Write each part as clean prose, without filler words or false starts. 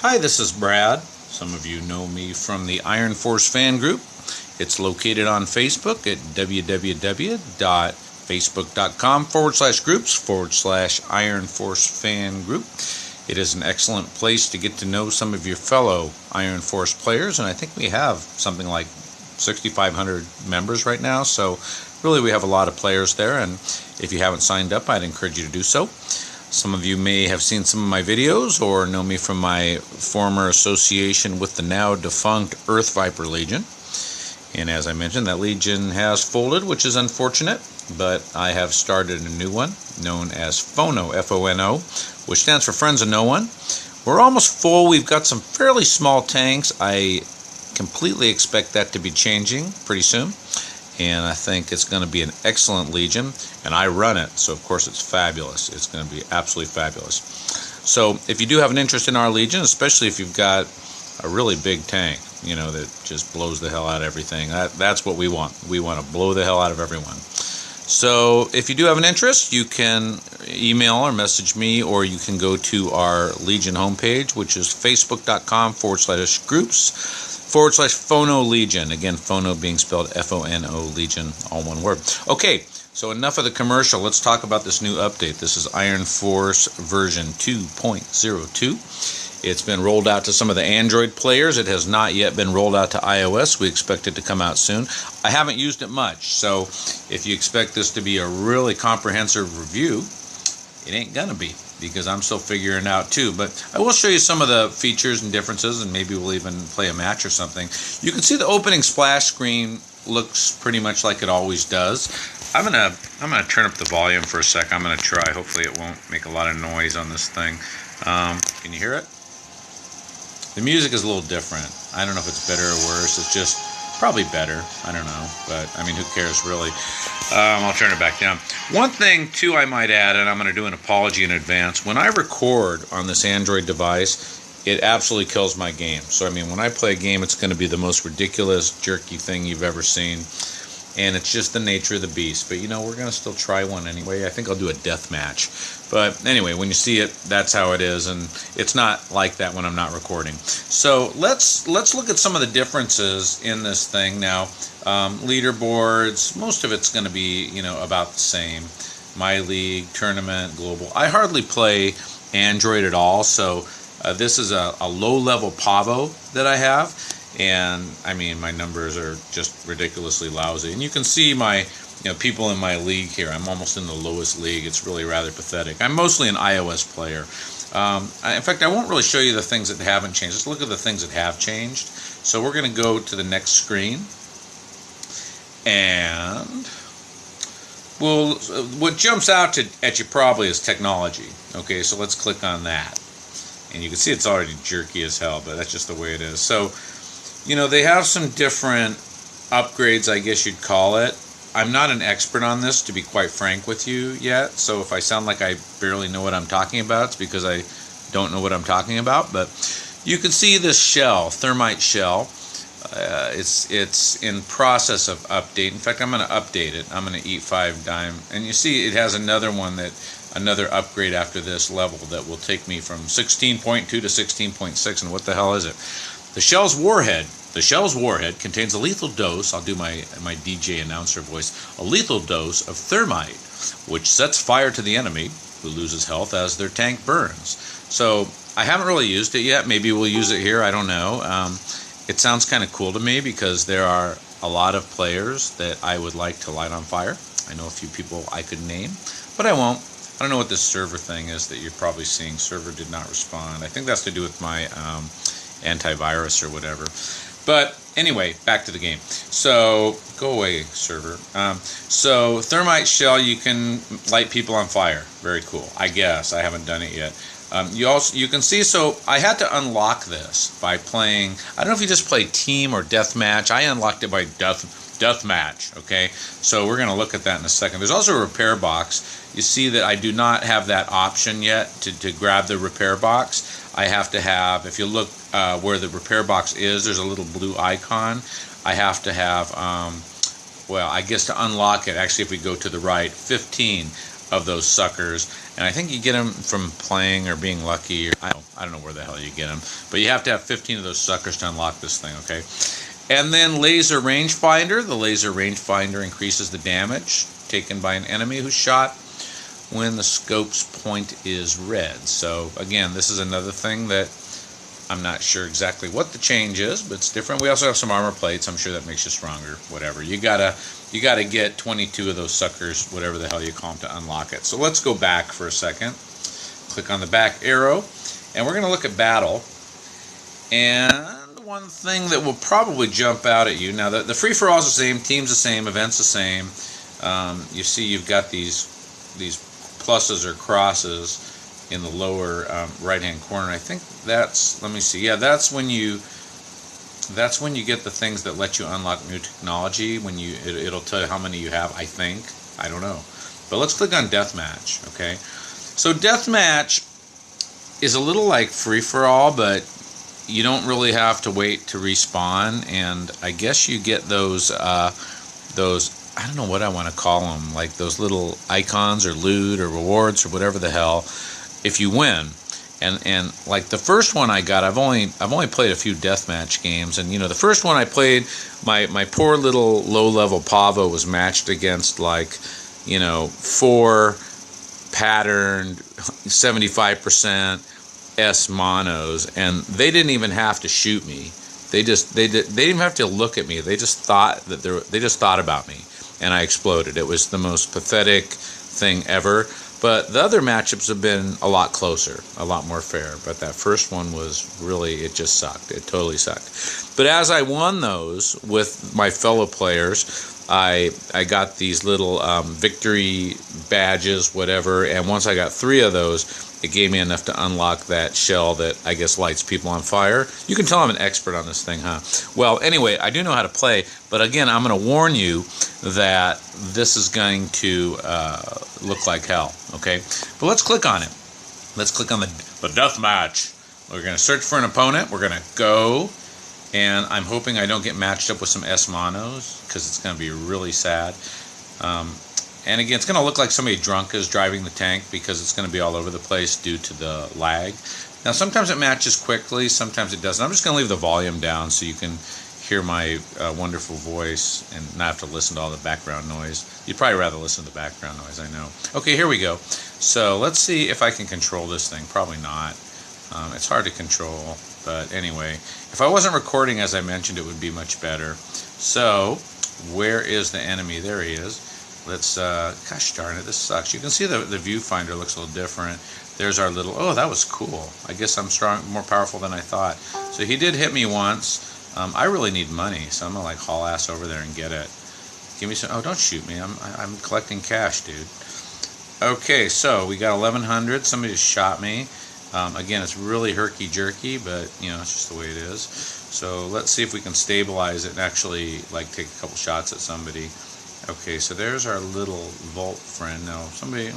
Hi, this is Brad. Some of you know me from the Iron Force fan group. It's located on Facebook at www.facebook.com/groups/Iron Force fan group. It is an excellent place to get to know some of your fellow Iron Force players, and I think we have something like 6,500 members right now, so really we have a lot of players there, and if you haven't signed up, I'd encourage you to do so. Some of you may have seen some of my videos or know me from my former association with the now defunct Earth Viper Legion. And as I mentioned, that Legion has folded, which is unfortunate, but I have started a new one known as FONO, F-O-N-O, which stands for Friends of No One. We're almost full. We've got some fairly small tanks. I completely expect that to be changing pretty soon. And I think it's going to be an excellent Legion, and I run it, so of course it's fabulous. It's going to be absolutely fabulous. So if you do have an interest in our Legion, especially if you've got a really big tank, you know, that just blows the hell out of everything, that's what we want. We want to blow the hell out of everyone. So if you do have an interest, you can email or message me, or you can go to our Legion homepage, which is facebook.com/groups/FONO Legion. Again, FONO being spelled F-O-N-O Legion, all one word. Okay, so enough of the commercial. Let's talk about this new update. This is Iron Force version 2.02. It's been rolled out to some of the Android players. It has not yet been rolled out to iOS. We expect it to come out soon. I haven't used it much, so if you expect this to be a really comprehensive review, it ain't gonna be, because I'm still figuring it out too. But I will show you some of the features and differences, and maybe we'll even play a match or something. You can see the opening splash screen looks pretty much like it always does. I'm gonna turn up the volume for a sec. I'm gonna try. Hopefully it won't make a lot of noise on this thing. Can you hear it? The music is a little different. I don't know if it's better or worse. It's just probably better. I don't know, but I mean, who cares really? I'll turn it back down. One thing too I might add, and I'm going to do an apology in advance, when I record on this Android device, it absolutely kills my game. So I mean, when I play a game, it's going to be the most ridiculous, jerky thing you've ever seen, and it's just the nature of the beast. But you know, we're going to still try one anyway. I think I'll do a death match. But anyway, when you see it, that's how it is, and it's not like that when I'm not recording. So let's look at some of the differences in this thing now. Leaderboards, most of it's going to be, you know, about the same. My League, Tournament, Global. I hardly play Android at all, so this is a low-level Pavo that I have, and I mean, my numbers are just ridiculously lousy. And you can see my people in my league here. I'm almost in the lowest league. It's really rather pathetic. I'm mostly an iOS player. In fact, I won't really show you the things that haven't changed. Let's look at the things that have changed. So we're going to go to the next screen. And well, what jumps out at you probably is technology. Okay, so let's click on that. And you can see it's already jerky as hell, but that's just the way it is. So, you know, they have some different upgrades, I guess you'd call it. I'm not an expert on this, to be quite frank with you, yet. So if I sound like I barely know what I'm talking about, it's because I don't know what I'm talking about. But you can see this shell, thermite shell. It's in process of update. In fact, I'm going to update it. I'm going to eat 5 dime. And you see it has another one, another upgrade after this level that will take me from 16.2 to 16.6. And what the hell is it? The shell's warhead. The shell's warhead contains a lethal dose, I'll do my DJ announcer voice, a lethal dose of thermite, which sets fire to the enemy, who loses health as their tank burns. So I haven't really used it yet. Maybe we'll use it here. I don't know. It sounds kind of cool to me because there are a lot of players that I would like to light on fire. I know a few people I could name, but I won't. I don't know what this server thing is that you're probably seeing. Server did not respond. I think that's to do with my antivirus or whatever. But anyway, back to the game. So go away, server. So thermite shell, you can light people on fire. Very cool. I guess I haven't done it yet. You can see. So I had to unlock this by playing. I don't know if you just play team or deathmatch. I unlocked it by deathmatch. Okay. So we're gonna look at that in a second. There's also a repair box. You see that I do not have that option yet to grab the repair box. I have to have, if you look where the repair box is, there's a little blue icon. I have to have, well, I guess to unlock it, actually if we go to the right, 15 of those suckers, and I think you get them from playing or being lucky. Or, I don't know where the hell you get them, but you have to have 15 of those suckers to unlock this thing, okay? And then laser rangefinder. The laser rangefinder increases the damage taken by an enemy who's shot when the scope's point is red. So again, this is another thing that I'm not sure exactly what the change is, but it's different. We also have some armor plates. I'm sure that makes you stronger. Whatever. You gotta get 22 of those suckers, whatever the hell you call them, to unlock it. So let's go back for a second. Click on the back arrow, and we're gonna look at battle. And one thing that will probably jump out at you now, the free for all is the same, team's the same, events the same. You see, you've got these pluses or crosses in the lower right hand corner. I think that's, let me see, yeah, that's when you get the things that let you unlock new technology. When it'll tell you how many you have, I think. I don't know, but let's click on deathmatch. Okay, so deathmatch is a little like free for all, but you don't really have to wait to respawn, and I guess you get those I don't know what I want to call them, like those little icons or loot or rewards or whatever the hell, if you win. And like the first one I got, I've only played a few deathmatch games, and you know, the first one I played, my poor little low-level Pavo was matched against, like, you know, 4 patterned 75% S monos, and they didn't even have to shoot me. They didn't even have to look at me. They just thought about me, and I exploded. It was the most pathetic thing ever. But the other matchups have been a lot closer, a lot more fair. But that first one was really, it just sucked. It totally sucked. But as I won those with my fellow players, I got these little victory badges, whatever. And once I got 3 of those, it gave me enough to unlock that shell that I guess lights people on fire. You can tell I'm an expert on this thing, huh? Well, anyway, I do know how to play. But again, I'm going to warn you that this is going to look like hell, okay? But let's click on it. Let's click on the death match. We're going to search for an opponent. We're going to go, and I'm hoping I don't get matched up with some S monos, because it's going to be really sad. And again, it's going to look like somebody drunk is driving the tank, because it's going to be all over the place due to the lag. Now, sometimes it matches quickly, sometimes it doesn't. I'm just going to leave the volume down so you can hear my wonderful voice and not have to listen to all the background noise. You'd probably rather listen to the background noise, I know. Okay, here we go. So let's see if I can control this thing. Probably not. It's hard to control, but anyway, if I wasn't recording, as I mentioned, it would be much better. So where is the enemy? There he is. Let's, gosh darn it, this sucks. You can see the viewfinder looks a little different. There's our little, oh, that was cool. I guess I'm strong, more powerful than I thought. So he did hit me once. I really need money, so I'm gonna like haul ass over there and get it. Give me some. Oh, don't shoot me. I'm collecting cash, dude. Okay, so we got 1,100. Somebody just shot me. Again, it's really herky jerky, but you know, it's just the way it is. So let's see if we can stabilize it and actually like take a couple shots at somebody. Okay, so there's our little vault friend. Now somebody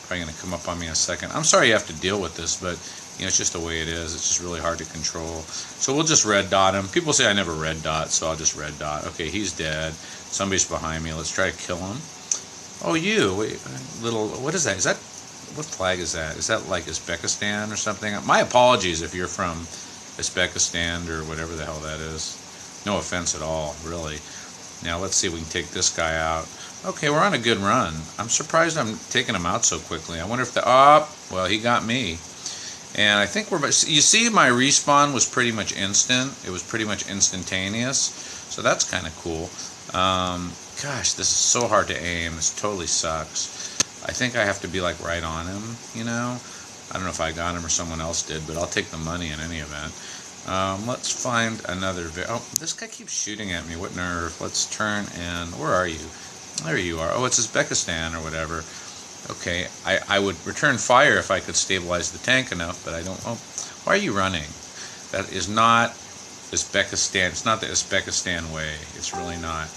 probably gonna come up on me in a second. I'm sorry you have to deal with this, but you know, it's just the way it is. It's just really hard to control. So we'll just red dot him. People say I never red dot, so I'll just red dot. Okay, he's dead. Somebody's behind me. Let's try to kill him. Oh, you. Wait, little, what is that? What flag is that? Is that like Uzbekistan or something? My apologies if you're from Uzbekistan or whatever the hell that is. No offense at all, really. Now let's see if we can take this guy out. Okay, we're on a good run. I'm surprised I'm taking him out so quickly. I wonder if well, he got me. And I think you see my respawn was pretty much instant. It was pretty much instantaneous. So that's kind of cool. Gosh, this is so hard to aim. This totally sucks. I think I have to be like right on him, you know. I don't know if I got him or someone else did, but I'll take the money in any event. Let's find another oh, this guy keeps shooting at me. What nerve. Let's turn and, where are you? There you are. Oh, it's Uzbekistan or whatever. Okay, I would return fire if I could stabilize the tank enough, but I don't. Oh, why are you running? That is not Uzbekistan. It's not the Uzbekistan way. It's really not.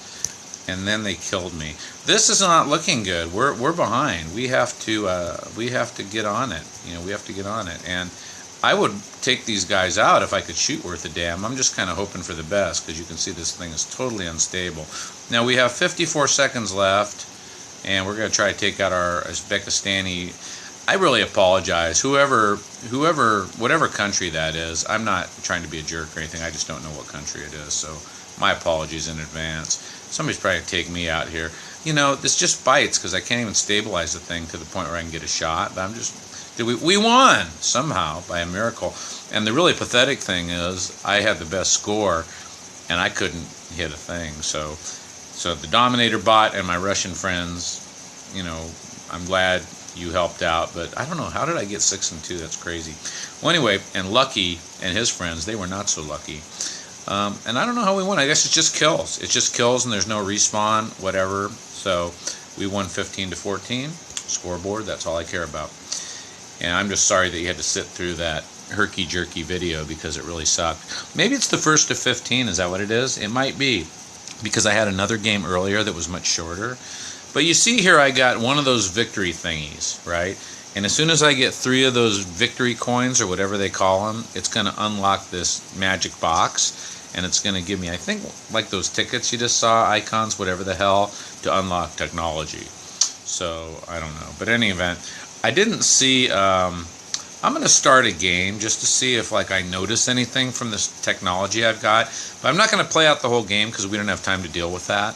And then they killed me. This is not looking good. We're behind. We have to get on it. You know, we have to get on it. And I would take these guys out if I could shoot worth a damn. I'm just kind of hoping for the best, because you can see this thing is totally unstable. Now we have 54 seconds left. and we're going to try to take out our Uzbekistani. I really apologize. Whatever country that is, I'm not trying to be a jerk or anything. I just don't know what country it is, so my apologies in advance. Somebody's probably going to take me out here. You know, this just bites because I can't even stabilize the thing to the point where I can get a shot. But we won somehow by a miracle. And the really pathetic thing is I had the best score, and I couldn't hit a thing. So the Dominator bot and my Russian friends, you know, I'm glad you helped out, but I don't know, how did I get 6 and 2? That's crazy. Well, anyway, and Lucky and his friends, they were not so lucky. And I don't know how we won. I guess it's just kills. It's just kills, and there's no respawn, whatever. So we won 15-14. Scoreboard, that's all I care about. And I'm just sorry that you had to sit through that herky-jerky video because it really sucked. Maybe it's the first of 15. Is that what it is? It might be, because I had another game earlier that was much shorter. But you see here I got one of those victory thingies, right? And as soon as I get 3 of those victory coins, or whatever they call them, it's going to unlock this magic box. And it's going to give me, I think, like those tickets you just saw, icons, whatever the hell, to unlock technology. So, I don't know. But in any event, I didn't see, I'm going to start a game just to see if, like, I notice anything from this technology I've got. But I'm not going to play out the whole game because we don't have time to deal with that.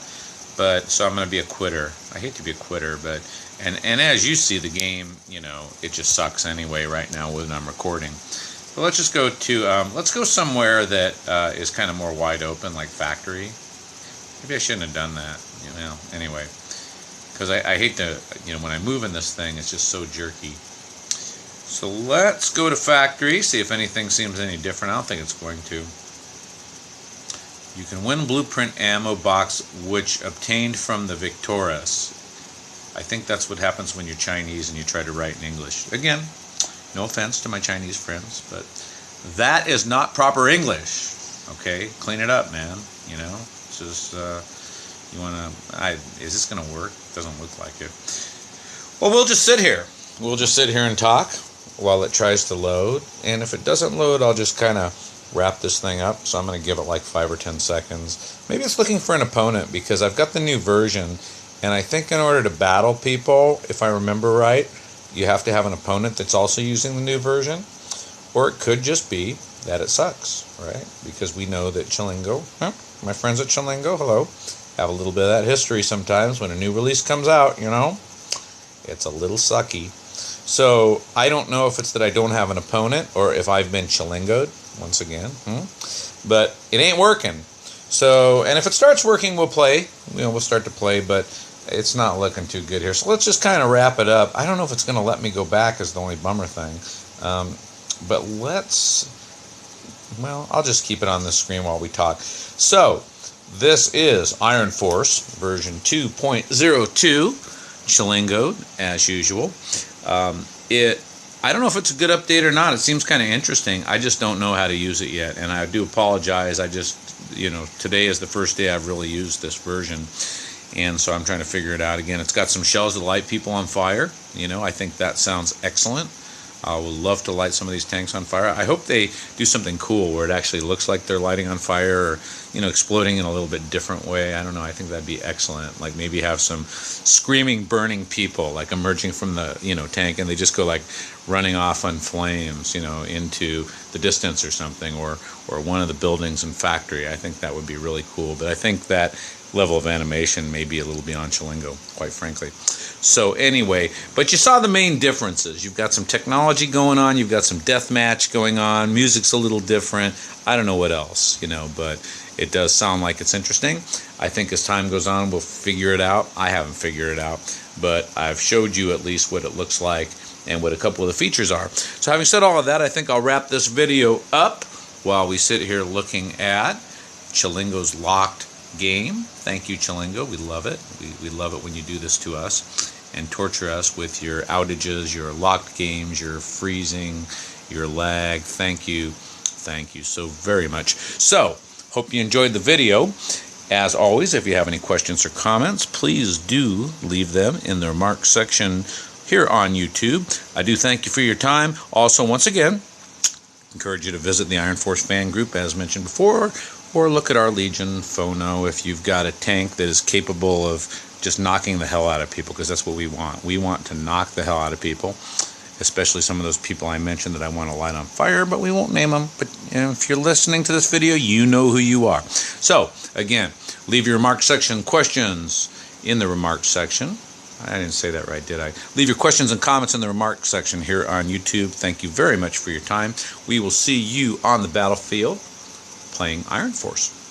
But, so I'm going to be a quitter. I hate to be a quitter, but, and as you see, the game, you know, it just sucks anyway right now when I'm recording. But let's just go to, let's go somewhere that is kind of more wide open, like factory. Maybe I shouldn't have done that, you know, anyway. Because I hate to, you know, when I move in this thing, it's just so jerky. So let's go to factory, see if anything seems any different. I don't think it's going to. You can win blueprint ammo box, which obtained from the Victorious. I think that's what happens when you're Chinese and you try to write in English. Again, no offense to my Chinese friends, but that is not proper English. Okay, clean it up, man. You know, it's just you wanna. Is this gonna work? Doesn't look like it. Well, we'll just sit here. We'll just sit here and talk while it tries to load. And if it doesn't load, I'll just kind of wrap this thing up. So I'm going to give it like 5 or 10 seconds. Maybe it's looking for an opponent because I've got the new version. And I think in order to battle people, if I remember right, you have to have an opponent that's also using the new version. Or it could just be that it sucks, right? Because we know that Chilingo, my friends at Chilingo, hello, have a little bit of that history sometimes when a new release comes out, you know. It's a little sucky. So I don't know if it's that I don't have an opponent or if I've been Chilingo'd once again. But it ain't working. So, and if it starts working, we'll play. You know, we'll start to play, but it's not looking too good here. So let's just kind of wrap it up. I don't know if it's going to let me go back is the only bummer thing. But let's, well, I'll just keep it on the screen while we talk. So this is Iron Force version 2.02, Chilingo, as usual. I don't know if it's a good update or not. It seems kind of interesting. I just don't know how to use it yet, and I do apologize. I just, you know, today is the first day I've really used this version, and so I'm trying to figure it out. Again, it's got some shells that light people on fire. You know, I think that sounds excellent. I would love to light some of these tanks on fire. I hope they do something cool where it actually looks like they're lighting on fire or, you know, exploding in a little bit different way. I don't know. I think that'd be excellent. Like maybe have some screaming, burning people like emerging from the, you know, tank and they just go like running off on flames, you know, into the distance or something, or one of the buildings and factory. I think that would be really cool. But I think that level of animation may be a little beyond Chilingo, quite frankly. So anyway, but you saw the main differences. You've got some technology going on. You've got some deathmatch going on. Music's a little different. I don't know what else, you know, but it does sound like it's interesting. I think as time goes on, we'll figure it out. I haven't figured it out, but I've showed you at least what it looks like and what a couple of the features are. So having said all of that, I think I'll wrap this video up while we sit here looking at Chilingo's locked game. Thank you, Chilingo. We love it. We love it when you do this to us and torture us with your outages, your locked games, your freezing, your lag. Thank you. Thank you so very much. So, hope you enjoyed the video. As always, if you have any questions or comments, please do leave them in the remarks section here on YouTube. I do thank you for your time. Also, once again, encourage you to visit the Iron Force fan group, as mentioned before, Or look at our Legion Phono if you've got a tank that is capable of just knocking the hell out of people, because that's what we want. We want to knock the hell out of people, especially some of those people I mentioned that I want to light on fire, but we won't name them. But if you're listening to this video, you know who you are. So, again, leave your remarks section questions in the remarks section. I didn't say that right, did I? Leave your questions and comments in the remarks section here on YouTube. Thank you very much for your time. We will see you on the battlefield playing Iron Force.